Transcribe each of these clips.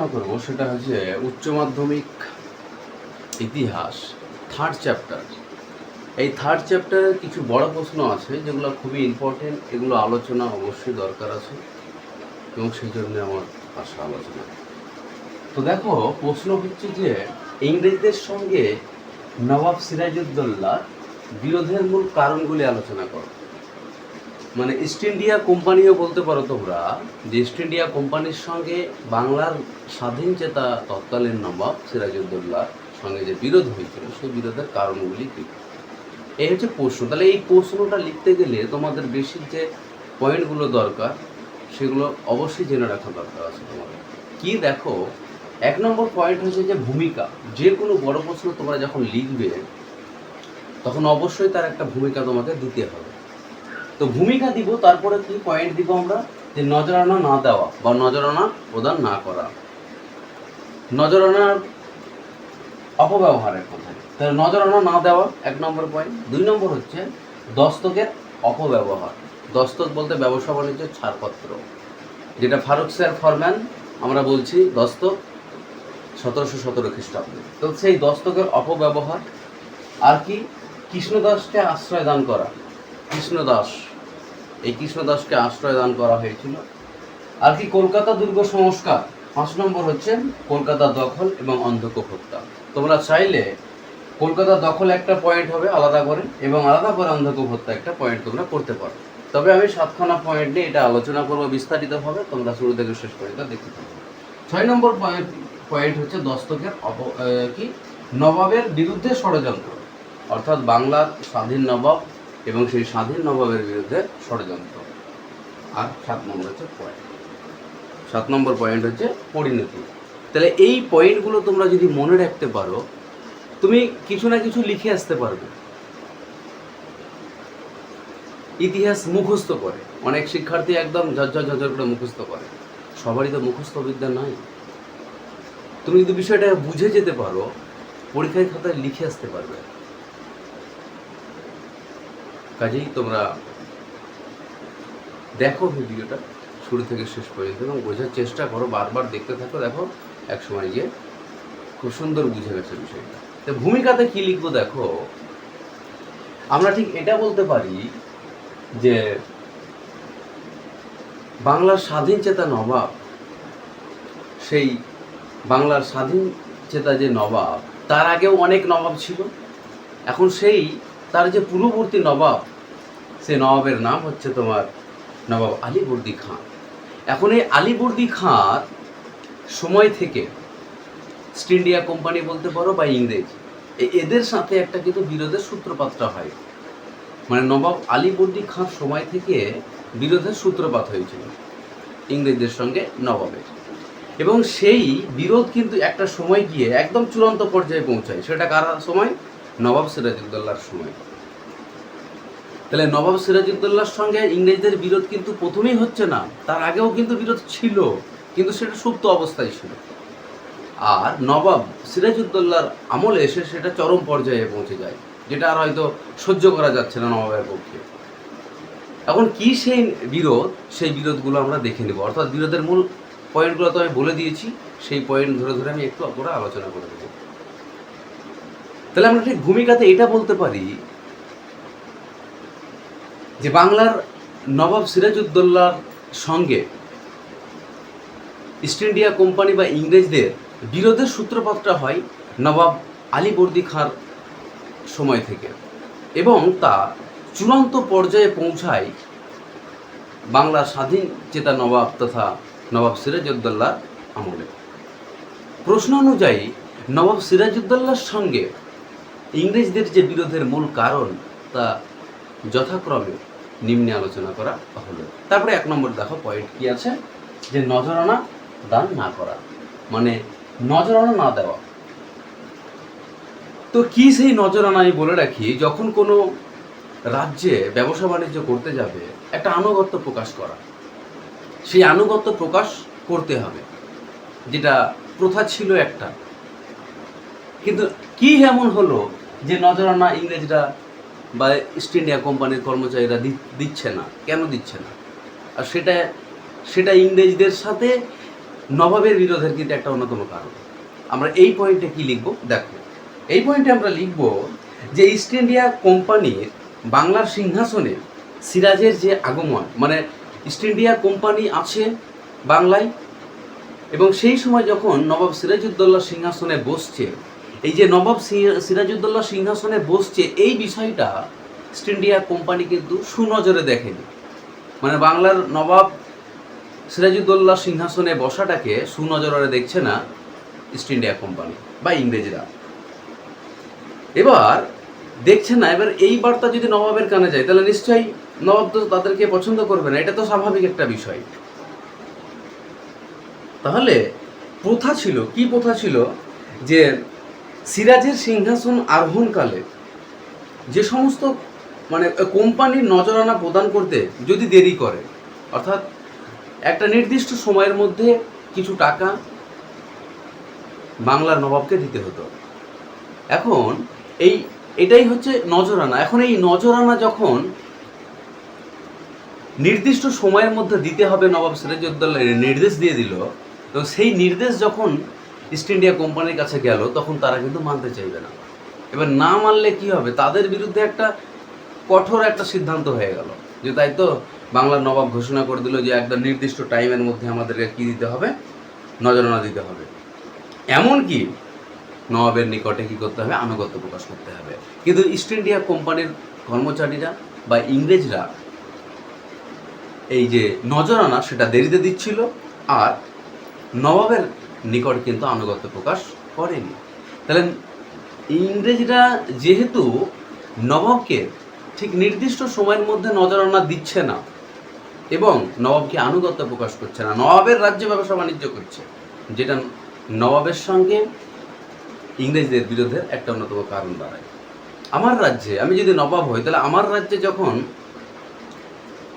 আলোচনা করব সেটা হচ্ছে উচ্চ মাধ্যমিক ইতিহাস থার্ড চ্যাপ্টার। এই থার্ড চ্যাপ্টারের কিছু বড় প্রশ্ন আছে যেগুলো খুবই ইম্পর্টেন্ট, এগুলো আলোচনা অবশ্যই দরকার আছে এবং সেই জন্য আমার আশা আলোচনা। তো দেখো, প্রশ্ন হচ্ছে যে ইংরেজদের সঙ্গে নবাব সিরাজউদ্দৌলার বিরোধের মূল কারণগুলি আলোচনা করো। মানে ইস্ট ইন্ডিয়া কোম্পানিও বলতে পারো তোমরা, যে ইস্ট ইন্ডিয়া কোম্পানির সঙ্গে বাংলার স্বাধীন চেতা তৎকালীন নবাব সিরাজউদ্দৌলার সঙ্গে যে বিরোধ হয়েছিল সেই বিরোধের কারণগুলি কী, এই হচ্ছে প্রশ্ন। তাহলে এই প্রশ্নটা লিখতে গেলে তোমাদের বেশি যে পয়েন্টগুলো দরকার সেগুলো অবশ্যই জেনে রাখা দরকার আছে তোমাদের। কি দেখো, 1 নম্বর পয়েন্ট হচ্ছে যে ভূমিকা। যে কোনো বড় প্রশ্ন তোমরা যখন লিখবে তখন অবশ্যই তার একটা ভূমিকা তোমাকে দিতে হবে। তো ভূমিকা দিব, তারপরে কি পয়েন্ট দিব আমরা, যে নজরানা না দেওয়া বা নজরানা প্রদান না করা, নজরানার অপব্যবহারের কথা। তাহলে নজরানা না দেওয়া 1 নম্বর পয়েন্ট। 2 নম্বর হচ্ছে দস্তকের অপব্যবহার। দস্তক বলতে ব্যবসা বাণিজ্যের ছাড়পত্র, যেটা ফারুক স্যার ফরম্যান আমরা বলছি দস্তক 1717 খ্রিস্টাব্দে। তো সেই দস্তকের অপব্যবহার। আর কি, কৃষ্ণদাসকে আশ্রয় দান করা। কৃষ্ণদাস, এই কৃষ্ণদাসকে আশ্রয় দান করা হয়েছিল। আর কি, কলকাতা দুর্গ সংস্কার। 5 নম্বর হচ্ছে কলকাতা দখল এবং অন্ধকূপ হত্যা। তোমরা চাইলে কলকাতা দখল একটা পয়েন্ট হবে আলাদা করে, এবং আলাদা করে অন্ধকূপ হত্যা একটা পয়েন্ট তোমরা করতে পারো। তবে আমি 7খানা পয়েন্ট নিয়ে এটা আলোচনা করবো বিস্তারিতভাবে, তোমরা শুরু থেকে শেষ পর্যন্ত দেখতে থাকো। 6 নম্বর পয়েন্ট হচ্ছে দস্তকের নবাবের বিরুদ্ধে ষড়যন্ত্র, অর্থাৎ বাংলার স্বাধীন নবাব এবং সেই স্বাধীন নবাবের বিরুদ্ধে ষড়যন্ত্র। আর 7 নম্বর পয়েন্ট হচ্ছে পরিণতি। তাহলে এই পয়েন্টগুলো তোমরা যদি মনে রাখতে পারো, তুমি কিছু না কিছু লিখে আসতে পারবে। ইতিহাস মুখস্থ করে অনেক শিক্ষার্থী একদম ঝরঝর করে মুখস্থ করে, সবারই তো মুখস্থ বিদ্যা নাই। তুমি যদি বিষয়টা বুঝে যেতে পারো, পরীক্ষায় খাতায় লিখে আসতে পারবে। কাজেই তোমরা দেখো ভিডিওটা শুরু থেকে শেষ পর্যন্ত এবং বোঝার চেষ্টা করো, বারবার দেখতে থাকো। দেখো এক সময় গিয়ে খুব সুন্দর বুঝে গেছে বিষয়টা। তো ভূমিকাতে কি লিখবো দেখো, আমরা ঠিক এটা বলতে পারি যে বাংলার স্বাধীন চেতা নবাব, সেই বাংলার স্বাধীন চেতা যে নবাব, তার আগেও অনেক নবাব ছিল। এখন সেই তার যে পূর্ববর্তী নবাব, সেই নবাবের নাম হচ্ছে তোমার নবাব আলীবর্দী খাঁ। এখন এই আলীবর্দী খাঁর সময় থেকে ইস্ট ইন্ডিয়া কোম্পানি বলতে পারো বা ইংরেজ, এদের সাথে একটা কিন্তু বিরোধের সূত্রপাতটা হয়। মানে নবাব আলীবর্দী খাঁর সময় থেকে বিরোধের সূত্রপাত হয়েছিল ইংরেজদের সঙ্গে নবাবের, এবং সেই বিরোধ কিন্তু একটা সময় গিয়ে একদম চূড়ান্ত পর্যায়ে পৌঁছায়। সেটা কার সময়? নবাব সিরাজউদ্দৌলার সময়। তাহলে নবাব সিরাজউদ্দৌলার সঙ্গে ইংরেজদের বিরোধ কিন্তু প্রথমেই হচ্ছে না, তার আগেও কিন্তু বিরোধ ছিল, কিন্তু সেটা সুপ্ত অবস্থায় ছিল। আর নবাব সিরাজউদ্দৌলার আমলে এসে সেটা চরম পর্যায়ে পৌঁছে যায়, যেটা আর হয়তো সহ্য করা যাচ্ছে না নবাবের পক্ষে। এখন কি সেই বিরোধ, সেই বিরোধগুলো আমরা দেখে নেব। অর্থাৎ বিরোধের মূল পয়েন্টগুলো তো আমি বলে দিয়েছি, সেই পয়েন্ট ধরে ধরে আমি একটু করে আলোচনা করে দেবো। তাহলে আমরা ঠিক ভূমিকাতে এটা বলতে পারি যে বাংলার নবাব সিরাজউদ্দৌলার সঙ্গে ইস্ট ইন্ডিয়া কোম্পানি বা ইংরেজদের বিরোধের সূত্রপাতটা হয় নবাব আলীবর্দী খাঁর সময় থেকে, এবং তা চূড়ান্ত পর্যায়ে পৌঁছায় বাংলার স্বাধীন চেতা নবাব তথা নবাব সিরাজউদ্দৌলার আমলে। প্রশ্ন অনুযায়ী নবাব সিরাজউদ্দৌলার সঙ্গে ইংরেজদের যে বিরোধের মূল কারণ তা যথাক্রমে নিম্নে আলোচনা করা হলো। তারপরে 1 নম্বর দেখো পয়েন্ট কি আছে, যে নজরানা দান না করা, মানে নজরানা না দেওয়া। তো কি সেই নজরানা? আমি বলে রাখি, যখন কোনো রাজ্যে ব্যবসা বাণিজ্য করতে যাবে, একটা আনুগত্য প্রকাশ করা, সেই আনুগত্য প্রকাশ করতে হবে, যেটা প্রথা ছিল একটা। কিন্তু কি এমন হলো যে নজরানা ইংরেজরা বা ইস্ট ইন্ডিয়া কোম্পানির কর্মচারীরা দিচ্ছে না? কেন দিচ্ছে না? আর সেটা ইংরেজদের সাথে নবাবের বিরোধের কিন্তু একটা অন্যতম কারণ। আমরা এই পয়েন্টে কি লিখব দেখো, এই পয়েন্টে আমরা লিখব যে ইস্ট ইন্ডিয়া কোম্পানির বাংলার সিংহাসনে সিরাজের যে আগমন, মানে ইস্ট ইন্ডিয়া কোম্পানি আছে বাংলায়, এবং সেই সময় যখন নবাব সিরাজউদ্দৌলা সিংহাসনে বসছে, এই যে নবাব সিরাজউদ্দৌলা সিংহাসনে বসছে এই বিষয়টা ইস্ট ইন্ডিয়া কোম্পানি কিন্তু সুনজরে দেখেনি। মানে বাংলার নবাব সিরাজউদ্দৌলা সিংহাসনে বসাটাকে সুনজরে দেখছে না ইস্ট ইন্ডিয়া কোম্পানি বা ইংরেজরা। এবার দেখছে না, এবার এই বার্তা যদি নবাবের কানে যায় তাহলে নিশ্চয়ই নবাব তো তাদেরকে পছন্দ করবে না, এটা তো স্বাভাবিক একটা বিষয়। তাহলে প্রথা ছিল, কি প্রথা ছিল, যে সিরাজের সিংহাসন আরোহণকালে যে সমস্ত মানে কোম্পানির নজরানা প্রদান করতে যদি দেরি করে, অর্থাৎ একটা নির্দিষ্ট সময়ের মধ্যে কিছু টাকা বাংলার নবাবকে দিতে হতো। এখন এটাই হচ্ছে নজরানা। এখন এই নজরানা যখন নির্দিষ্ট সময়ের মধ্যে দিতে হবে নবাব সিরাজউদ্দৌলা নির্দেশ দিয়ে দিল, তো সেই নির্দেশ যখন ইস্ট ইন্ডিয়া কোম্পানির কাছে গেল তখন তারা কিন্তু মানতে চাইবে না। এবার না মানলে কি হবে, তাদের বিরুদ্ধে একটা কঠোর একটা সিদ্ধান্ত হয়ে গেল যে তাই তো বাংলার নবাব ঘোষণা করে দিল যে একটা নির্দিষ্ট টাইমের মধ্যে আমাদেরকে কি দিতে হবে, নজরানা দিতে হবে। এমনকি নবাবের নিকটে কি করতে হবে, আনুগত্য প্রকাশ করতে হবে। কিন্তু ইস্ট ইন্ডিয়া কোম্পানির কর্মচারীরা বা ইংরেজরা এই যে নজরানা সেটা দেরিতে দিচ্ছিল, আর নবাবের নিকট কিন্তু আনুগত্য প্রকাশ করেনি। তাহলে ইংরেজরা যেহেতু নবাবকে ঠিক নির্দিষ্ট সময়ের মধ্যে নজরানা দিচ্ছে না এবং নবাবকে আনুগত্য প্রকাশ করছে না, নবাবের রাজ্যে ব্যবসা বাণিজ্য করছে, যেটা নবাবের সঙ্গে ইংরেজদের বিরোধের একটা অন্যতম কারণ দাঁড়ায়। আমার রাজ্যে আমি যদি নবাব হই, তাহলে আমার রাজ্যে যখন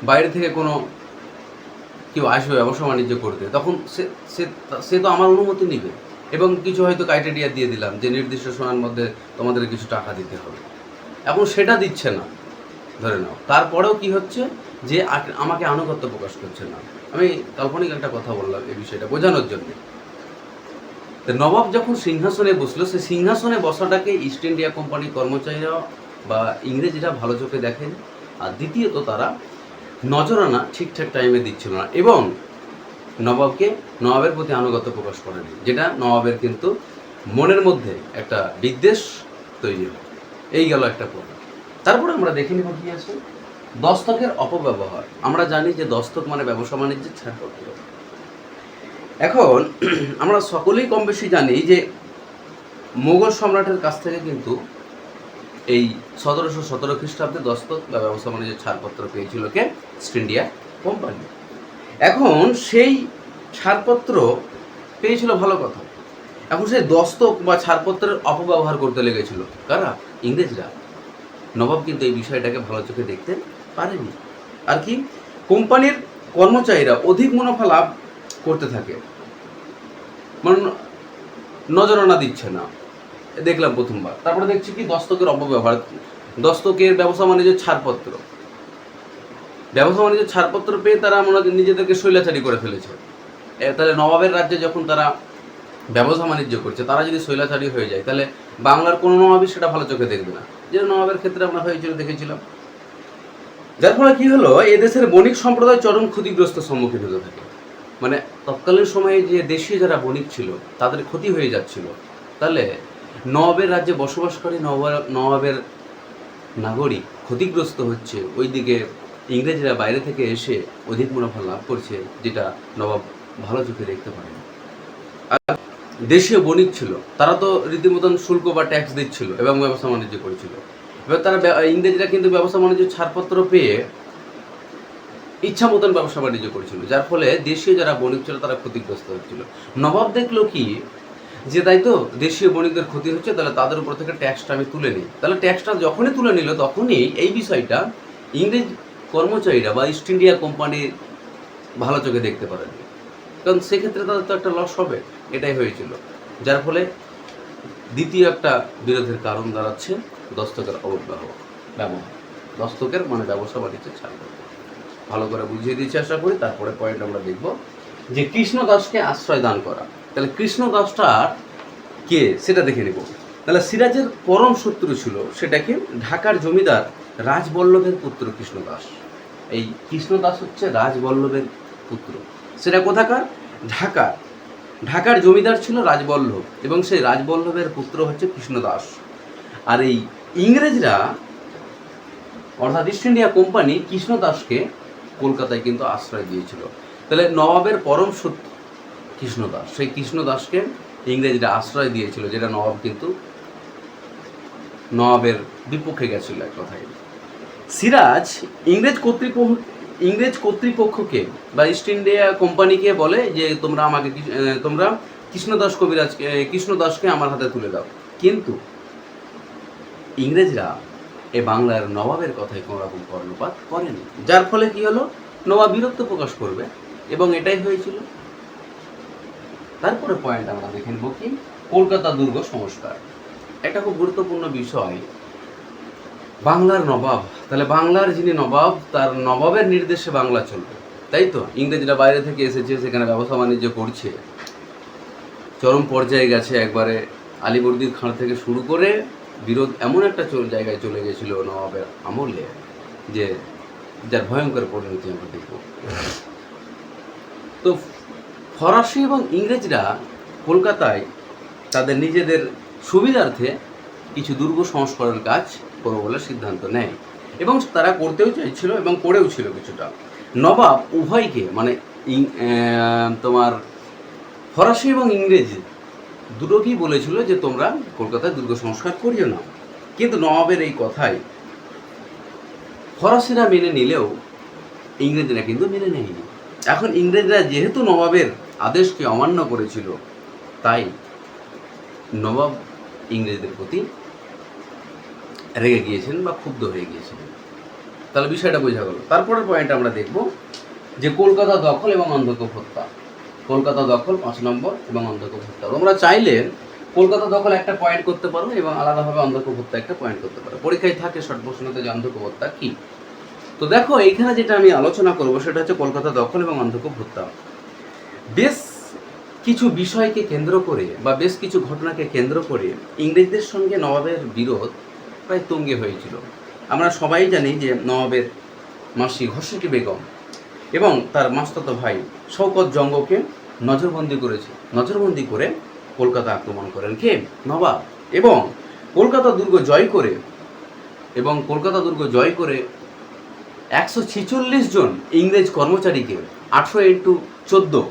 বাইরে থেকে কোনো কেউ আসবে ব্যবসা বাণিজ্য করতে, তখন সে তো আমার অনুমতি নেবে এবং কিছু হয়তো ক্রাইটেরিয়া দিয়ে দিলাম যে নির্দিষ্ট সময়ের মধ্যে তোমাদের কিছু টাকা দিতে হবে। এখন সেটা দিচ্ছে না ধরে নাও, তারপরেও কি হচ্ছে যে আমাকে আনুগত্য প্রকাশ করছে না। আমি কাল্পনিক একটা কথা বললাম এই বিষয়টা বোঝানোর জন্য। নবাব যখন সিংহাসনে বসলো, সে সিংহাসনে বসাটাকে ইস্ট ইন্ডিয়া কোম্পানির কর্মচারীরা বা ইংরেজরা ভালো চোখে দেখেন। আর দ্বিতীয়ত তারা নজরানা ঠিকঠাক টাইমে দিচ্ছিল না এবং নবাবের প্রতি আনুগত্য প্রকাশ করেনি, যেটা নবাবের কিন্তু মনের মধ্যে একটা বিদ্বেষ তৈরি হয়। এই গেল একটা কথা। তারপরে আমরা দেখে নিব কি আছে, দস্তকের অপব্যবহার। আমরা জানি যে দস্তক মানে ব্যবসা বাণিজ্যের ছাড়পত্র। এখন আমরা সকলেই কম বেশি জানি যে মোগল সম্রাটের কাছ থেকে কিন্তু এই 1717 খ্রিস্টাব্দে দস্তক বা ব্যবসা বাণিজ্যের ছাড়পত্র পেয়েছিল কে, ইস্ট ইন্ডিয়া কোম্পানি। এখন সেই ছাড়পত্র পেয়েছিল ভালো কথা, এখন সেই দস্তক বা ছাড়পত্রের অপব্যবহার করতে লেগেছিল কারা, ইংরেজরা। নবাব কিন্তু এই বিষয়টাকে ভালো চোখে দেখতে পারেনি। আর কি, কোম্পানির কর্মচারীরা অধিক মুনাফা লাভ করতে থাকে, মানে নজরানা দিচ্ছে না, দেখলাম প্রথমবার। তারপরে দেখছি কি দস্তকের অপব্যবহার, দস্তকের ব্যবসা বাণিজ্যের ছাড়পত্র, ব্যবসা বাণিজ্যের ছাড়পত্র পেয়ে তারা মনে হয় নিজেদেরকে শৈলাচারী করে ফেলেছে। তাহলে নবাবের রাজ্যে যখন তারা ব্যবসা বাণিজ্য করছে, তারা যদি শৈলাচারী হয়ে যায় তাহলে বাংলার কোনো নবাবই সেটা ভালো চোখে দেখবে না, যে নবাবের ক্ষেত্রে আমরা হয়েছিল দেখেছিলাম। যার ফলে কি হলো, এদেশের বণিক সম্প্রদায় চরম ক্ষতিগ্রস্ত সম্মুখীন হতে থাকে। মানে তৎকালীন সময়ে যে দেশীয় যারা বণিক ছিল তাদের ক্ষতি হয়ে যাচ্ছিল। তাহলে নবাবের রাজ্যে বসবাসকারী নবাবের নাগরিক ক্ষতিগ্রস্ত হচ্ছে, ওইদিকে ইংরেজরা বাইরে থেকে এসে অধিক মুনাফা লাভ করছে, যেটা নবাব ভালো চোখে দেখতে পারে না। আর দেশীয় বণিক ছিল, তারা তো রীতিমতন শুল্ক বা ট্যাক্স দিচ্ছিল এবং ব্যবসা বাণিজ্য করেছিল। এবার তারা ইংরেজরা কিন্তু ব্যবসা বাণিজ্য ছাড়পত্র পেয়ে ইচ্ছা মতন ব্যবসা বাণিজ্য করেছিল, যার ফলে দেশীয় যারা বণিক ছিল তারা ক্ষতিগ্রস্ত হচ্ছিল। নবাব দেখলো কি যে তাই তো দেশীয় বণিকদের ক্ষতি হচ্ছে, তাহলে তাদের উপর থেকে ট্যাক্সটা আমি তুলে নিই। তাহলে ট্যাক্সটা যখনই তুলে নিল তখনই এই বিষয়টা ইংরেজ কর্মচারীরা বা ইস্ট ইন্ডিয়া কোম্পানি ভালো চোখে দেখতে পারেনি, কারণ সেক্ষেত্রে তাদের তো একটা লস হবে, এটাই হয়েছিল। যার ফলে দ্বিতীয় একটা বিরোধের কারণ দাঁড়াচ্ছে দস্তকের অপব্যবহার। দস্তকের মানে ব্যবসা বাণিজ্যের ছাড়পত্র। ভালো করে বুঝিয়ে দিয়েছি আশা করি। তারপরে পয়েন্ট আমরা দেখব যে কৃষ্ণদাসকে আশ্রয় দান করা। তাহলে কৃষ্ণদাসটার কে সেটা দেখে নেব। তাহলে সিরাজের পরম শত্রু ছিল সেটাকে ঢাকার জমিদার রাজবল্লভের পুত্র কৃষ্ণদাস। এই কৃষ্ণদাস হচ্ছে রাজবল্লভের পুত্র। সেটা কোথাকার? ঢাকার। ঢাকার জমিদার ছিল রাজবল্লভ এবং সেই রাজবল্লভের পুত্র হচ্ছে কৃষ্ণদাস। আর এই ইংরেজরা অর্থাৎ ইস্ট ইন্ডিয়া কোম্পানি কৃষ্ণদাসকে কলকাতায় কিন্তু আশ্রয় দিয়েছিল। তাহলে নবাবের পরম শত্রু কৃষ্ণদাস, সেই কৃষ্ণদাসকে ইংরেজরা আশ্রয় দিয়েছিল, যেটা নবাব কিন্তু নবাবের বিপক্ষে গেছিল এক কথায়। সিরাজ ইংরেজ কর্তৃপক্ষকে বা ইস্ট ইন্ডিয়া কোম্পানিকে বলে যে তোমরা কৃষ্ণদাসকে আমার হাতে তুলে দাও। কিন্তু ইংরেজরা এ বাংলার নবাবের কথায় কোনো রকম কর্ণপাত করেনি, যার ফলে কি হলো, নবাব বিরক্ত প্রকাশ করবে এবং এটাই হয়েছিল। তারপরে পয়েন্ট আমরা দেখে নেব কি, কলকাতা দুর্গ সংস্কার। একটা খুব গুরুত্বপূর্ণ বিষয়, বাংলার নবাব। তাহলে বাংলার যিনি নবাব, তার নবাবের নির্দেশে বাংলা চলবে, তাই তো? ইংরেজরা বাইরে থেকে এসেছে, সেখানে ব্যবসা বাণিজ্য করছে, চরম পর্যায়ে গেছে। একবারে আলীবর্দীর খাঁ থেকে শুরু করে বিরোধ এমন একটা জায়গায় চলে গেছিল নবাবের আমলে, যে যার ভয়ঙ্কর পরিণতি আমরা দেখব। তো ফরাসি এবং ইংরেজরা কলকাতায় তাদের নিজেদের সুবিধার্থে কিছু দুর্গ সংস্করণের কাজ করবো বলে সিদ্ধান্ত নেয় এবং তারা করতেও চাইছিল এবং করেও ছিল কিছুটা। নবাব উভয়কে মানে তোমার ফরাসি এবং ইংরেজ দুটোকেই বলেছিল যে তোমরা কলকাতায় দুর্গ সংস্কার করিও না। কিন্তু নবাবের এই কথায় ফরাসিরা মেনে নিলেও ইংরেজরা কিন্তু মেনে নেয়নি। এখন ইংরেজরা যেহেতু নবাবের আদেশকে অমান্য করেছিল, তাই নবাব ইংরেজদের প্রতি রেগে গিয়েছেন বা ক্ষুব্ধ হয়ে গিয়েছিলেন। তাহলে বিষয়টা বোঝা গেল। তারপরের পয়েন্ট আমরা দেখব যে কলকাতা দখল এবং অন্ধকূপ হত্যা। কলকাতা দখল 5 নম্বর এবং অন্ধকূপ হত্যা। তোমরা চাইলে কলকাতা দখল একটা পয়েন্ট করতে পারো এবং আলাদাভাবে অন্ধকূপ হত্যা একটা পয়েন্ট করতে পারো। পরীক্ষায় থাকে শর্ট প্রশ্নতে যে অন্ধকূপ হত্যা কী। তো দেখো এইখানে যেটা আমি আলোচনা করব সেটা হচ্ছে কলকাতা দখল এবং অন্ধকূপ হত্যা। বেশ কিছু বিষয়কে কেন্দ্র করে বা বেশ কিছু ঘটনাকে কেন্দ্র করে ইংরেজদের সঙ্গে নবাবের বিরোধ প্রায় তুঙ্গে হয়েছিল। আমরা সবাই জানি যে নবাবের মাসি ঘসেটি বেগম এবং তার মাস্তাতো ভাই শওকত জঙ্গকে নজরবন্দি করে কলকাতা আক্রমণ করেন কে? নবাব। এবং কলকাতা দুর্গ জয় করে 146 জন ইংরেজ কর্মচারীকে 18x14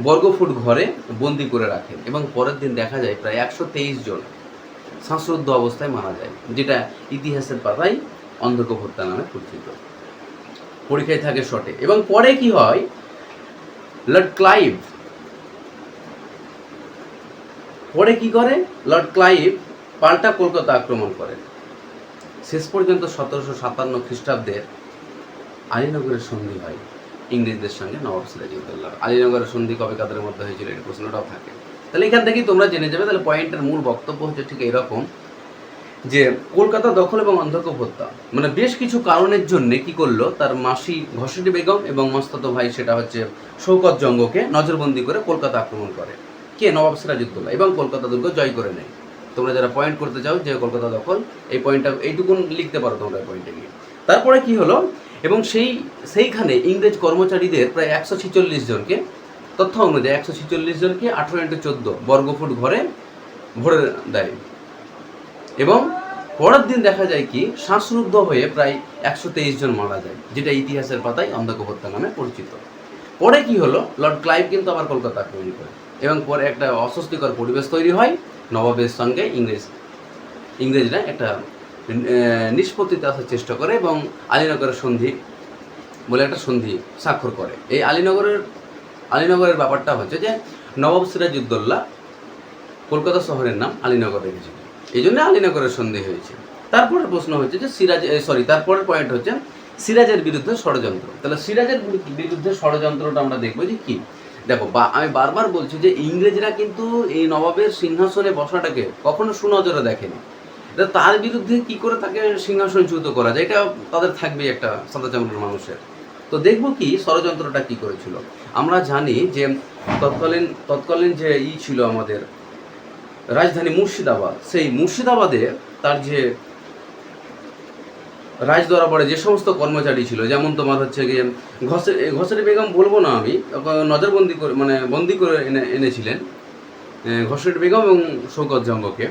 বর্গফুট ঘরে বন্দি করে রাখেন এবং পরের দিন দেখা যায় প্রায় 123 জন শ্বাসরুদ্ধ অবস্থায় মারা যায়, যেটা ইতিহাসের পাতায় অন্ধকূপ হত্যা নামে পরিচিত। পরীক্ষায় থাকে শর্টে। এবং পরে কি হয়, লর্ড ক্লাইভ পাল্টা কলকাতা আক্রমণ করেন। শেষ পর্যন্ত 1757 খ্রিস্টাব্দে আলীনগরের সন্ধি হয় ইংরেজদের সঙ্গে নবাব সিরাজউদ্দৌলার। আলীনগরের সন্ধি কবে কাদের মধ্যে হয়েছিল, এই প্রশ্নটাও থাকে। তাহলে এখান থেকেই তোমরা জেনে যাবে। তাহলে পয়েন্টের মূল বক্তব্য হচ্ছে ঠিক এরকম যে কলকাতা দখল এবং অন্ধকূপ হত্যা মানে বেশ কিছু কারণের জন্য কি করলো, তার মাসি ঘসেটি বেগম এবং মাস্তাতো ভাই সেটা হচ্ছে শওকত জঙ্গকে নজরবন্দি করে কলকাতা আক্রমণ করে কে? নবাব সিরাজউদ্দৌলা, এবং কলকাতা দুর্গ জয় করে নেয়। তোমরা যারা পয়েন্ট করতে চাও যে কলকাতা দখল, এই পয়েন্টটা এইটুকুন লিখতে পারো তোমরা পয়েন্টে গিয়ে। তারপরে কি হলো, এবং সেইখানে ইংরেজ কর্মচারীদের প্রায় 146 জনকে, তথ্য অনুযায়ী 146 জনকে 18x14 বর্গফুট ঘরে ভরে দেয় এবং পরের দিন দেখা যায় কি শ্বাসরুদ্ধ হয়ে প্রায় 123 জন মারা যায়, যেটা ইতিহাসের পাতায় অন্ধকূপ হত্যা নামে পরিচিত। পরে কি হলো, লর্ড ক্লাইভ কিন্তু আবার কলকাতা আক্রমণ করে এবং পরে একটা অস্বস্তিকর পরিবেশ তৈরি হয়। নবাবের সঙ্গে ইংরেজরা একটা নিষ্পত্তিতে আসার চেষ্টা করে এবং আলীনগরের সন্ধি বলে একটা সন্ধি স্বাক্ষর করে। এই আলীনগরের ব্যাপারটা হচ্ছে যে নবাব সিরাজউদ্দৌলা কলকাতা শহরের নাম আলীনগর রেখেছিল, এই জন্য আলীনগরের সন্ধি হয়েছে। তারপরের প্রশ্ন হচ্ছে যে তারপরের পয়েন্ট হচ্ছে সিরাজের বিরুদ্ধে ষড়যন্ত্র। তাহলে সিরাজের বিরুদ্ধে ষড়যন্ত্রটা আমরা দেখবো যে কি। দেখো, আমি বারবার বলছি যে ইংরেজরা কিন্তু এই নবাবের সিংহাসনে বসাটাকে কখনো সুনজরে দেখেনি। তার বিরুদ্ধে কি করে তাকে সিংহাসনচ্যুত করা যায়, এটা তাদের থাকবেই একটা সাদা চামড়ার মানুষের। তো দেখব কি ষড়যন্ত্রটা কি করেছিল। আমরা জানি যে তৎকালীন যে ছিল আমাদের রাজধানী মুর্শিদাবাদ, সেই মুর্শিদাবাদে তার যে রাজদরবারে যে সমস্ত কর্মচারী ছিল, যেমন তোমার হচ্ছে গিয়ে ঘসেরি বেগম বলবো না আমি, নজরবন্দি করে মানে বন্দি করে এনেছিলেন ঘসেরি বেগম এবং শৌকত জঙ্গকে।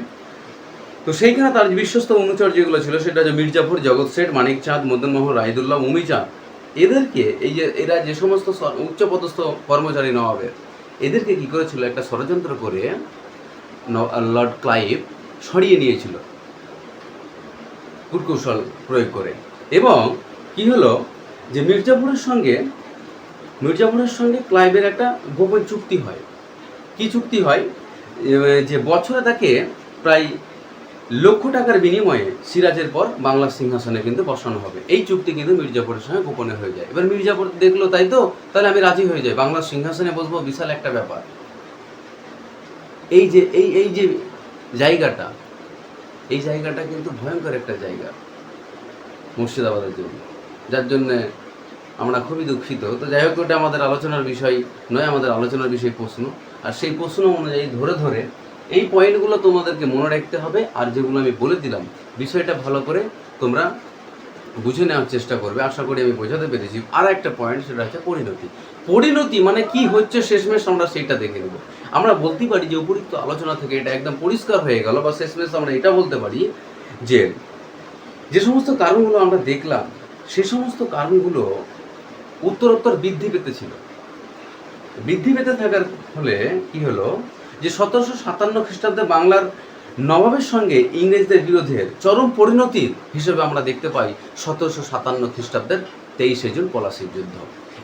তো সেইখানে তার বিশ্বস্ত অনুচর যেগুলো ছিল সেটা হচ্ছে মির্জাফর, জগৎ শেঠ, মানিক চাঁদ, মদনমোহন, রায়দুল্লাহ, মুমিচাঁদ। এদেরকে এই যে এরা যে সমস্ত উচ্চপদস্থ কর্মচারী নবাবের, এদেরকে কী করেছিল, একটা ষড়যন্ত্র করে লর্ড ক্লাইভ সরিয়ে নিয়েছিল কূটকৌশল প্রয়োগ করে। এবং কি হলো যে মির্জাফরের সঙ্গে ক্লাইভের একটা গোপন চুক্তি হয়। কি চুক্তি হয়, যে বছরে তাকে প্রায় লক্ষ টাকার বিনিময়ে সিরাজের পর বাংলার সিংহাসনে কিন্তু বসানো হবে। এই চুক্তি কিন্তু মির্জাফরের সঙ্গে গোপনে হয়ে যায়। এবার মির্জাফর দেখলো তাই তো, তাহলে আমি রাজি হয়ে যাই, বাংলার সিংহাসনে বসবো, বিশাল একটা ব্যাপার। এই যে জায়গাটা, এই জায়গাটা কিন্তু ভয়ঙ্কর একটা জায়গা মুর্শিদাবাদের জন্য, যার জন্যে আমরা খুবই দুঃখিত। তো যাই হোক, ওটা আমাদের আলোচনার বিষয় নয়, আমাদের আলোচনার বিষয় প্রশ্ন। আর সেই প্রশ্ন অনুযায়ী ধরে এই পয়েন্টগুলো তোমাদেরকে মনে রাখতে হবে। আর যেগুলো আমি বলে দিলাম, বিষয়টা ভালো করে তোমরা বুঝে নেওয়ার চেষ্টা করবে। আশা করি আমি বোঝাতে পেরেছি। আর একটা পয়েন্ট, সেটা হচ্ছে পরিণতি মানে কি হচ্ছে শেষমেশ আমরা সেইটা দেখে নেব। আমরা বলতে পারি যে উপরিক্ত আলোচনা থেকে এটা একদম পরিষ্কার হয়ে গেল, বা শেষমেশ আমরা এটা বলতে পারি যে সমস্ত কারণগুলো আমরা দেখলাম, সে সমস্ত কারণগুলো উত্তরোত্তর বৃদ্ধি পেতে থাকার ফলে কি হলো, যে 1757 খ্রিস্টাব্দে বাংলার নবাবের সঙ্গে ইংরেজদের বিরোধের চরম পরিণতির হিসেবে আমরা দেখতে পাই 1757 খ্রিস্টাব্দের 23শে জুন পলাশীর যুদ্ধ।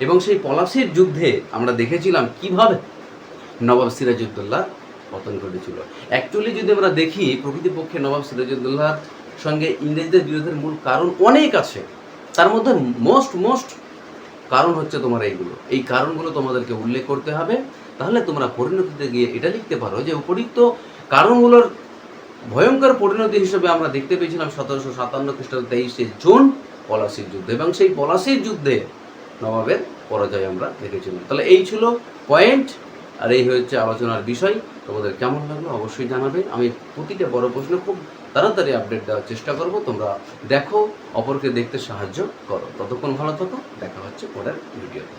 এবং সেই পলাশীর যুদ্ধে আমরা দেখেছিলাম কিভাবে নবাব সিরাজউদ্দৌলার পতন ঘটেছিল। অ্যাকচুয়ালি যদি আমরা দেখি, প্রকৃতপক্ষে নবাব সিরাজউদ্দৌলার সঙ্গে ইংরেজদের বিরোধের মূল কারণ অনেক আছে। তার মধ্যে মোস্ট কারণ হচ্ছে তোমার এই কারণগুলো তোমাদেরকে উল্লেখ করতে হবে। তাহলে তোমরা পরিণতিতে গিয়ে এটা লিখতে পারো যে উপরিক্ত কারণগুলোর ভয়ঙ্কর পরিণতি হিসেবে আমরা দেখতে পেয়েছিলাম 1757 খ্রিস্টাব্দ 23শে জুন পলাশীর যুদ্ধ, এবং সেই পলাশীর যুদ্ধে নবাবের পরাজয় আমরা দেখেছিলাম। তাহলে এই ছিল পয়েন্ট, আর এই হচ্ছে আলোচনার বিষয়। তোমাদের কেমন লাগলো অবশ্যই জানাবে। আমি প্রতিটা বড় প্রশ্ন খুব তাড়াতাড়ি আপডেট দেওয়ার চেষ্টা করব। তোমরা দেখো, অপরকে দেখতে সাহায্য করো। ততক্ষণ ভালো থাকো, দেখা হচ্ছে পরের ভিডিওতে।